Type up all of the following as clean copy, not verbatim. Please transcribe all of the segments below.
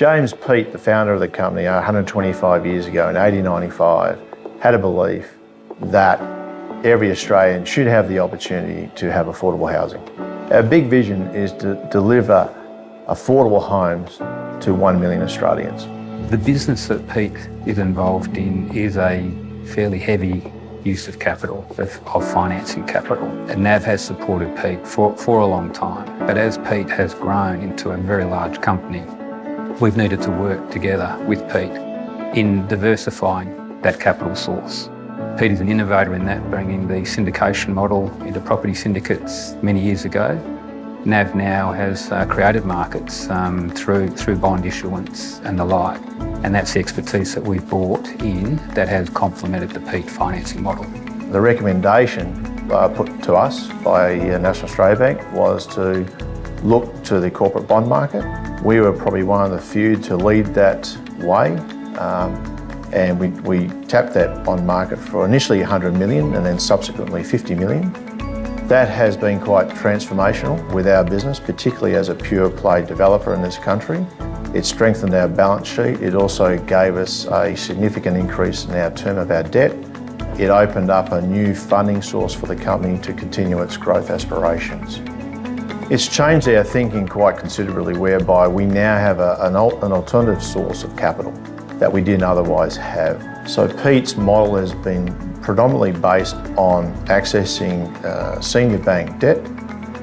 James Peet, the founder of the company 125 years ago in 1895, had a belief that every Australian should have the opportunity to have affordable housing. Our big vision is to deliver affordable homes to 1 million Australians. The business that Peet is involved in is a fairly heavy use of capital, of financing capital. And NAB has supported Peet for a long time. But as Peet has grown into a very large company, we've needed to work together with Peet in diversifying that capital source. Peet is an innovator in that, bringing the syndication model into property syndicates many years ago. NAB now has created markets through bond issuance and the like, and that's the expertise that we've brought in that has complemented the Peet financing model. The recommendation put to us by National Australia Bank was to look to the corporate bond market. We were probably one of the few to lead that way, and we tapped that bond market for initially 100 million and then subsequently 50 million. That has been quite transformational with our business, particularly as a pure play developer in this country. It strengthened our balance sheet. It also gave us a significant increase in our term of our debt. It opened up a new funding source for the company to continue its growth aspirations. It's changed our thinking quite considerably, whereby we now have an alternative source of capital that we didn't otherwise have. So Peet's model has been predominantly based on accessing senior bank debt,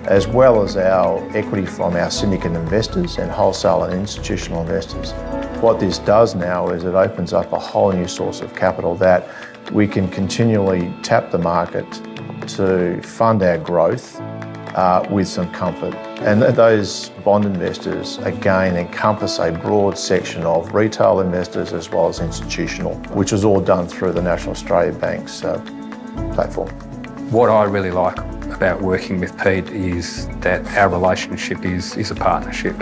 as well as our equity from our syndicate investors and wholesale and institutional investors. What this does now is it opens up a whole new source of capital that we can continually tap the market to fund our growth with some comfort. And those bond investors, again, encompass a broad section of retail investors as well as institutional, which is all done through the National Australia Bank's platform. What I really like about working with Peet is that our relationship is a partnership.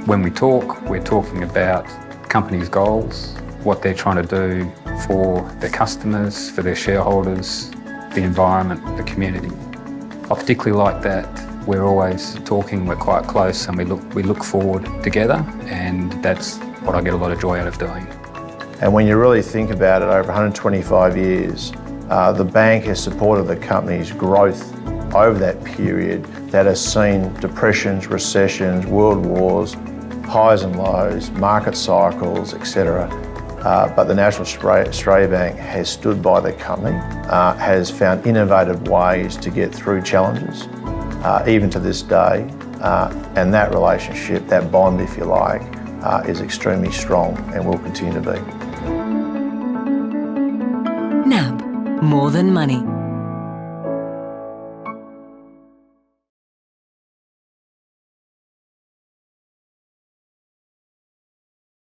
When we talk, we're talking about companies' goals, what they're trying to do for their customers, for their shareholders, the environment, the community. I particularly like that we're always talking, we're quite close, and we look forward together, and that's what I get a lot of joy out of doing. And when you really think about it, over 125 years, the bank has supported the company's growth over that period that has seen depressions, recessions, world wars, highs and lows, market cycles, etc. But the National Australia Bank has stood by the company, has found innovative ways to get through challenges, even to this day. And that relationship, that bond, if you like, is extremely strong and will continue to be. NAB, more than money.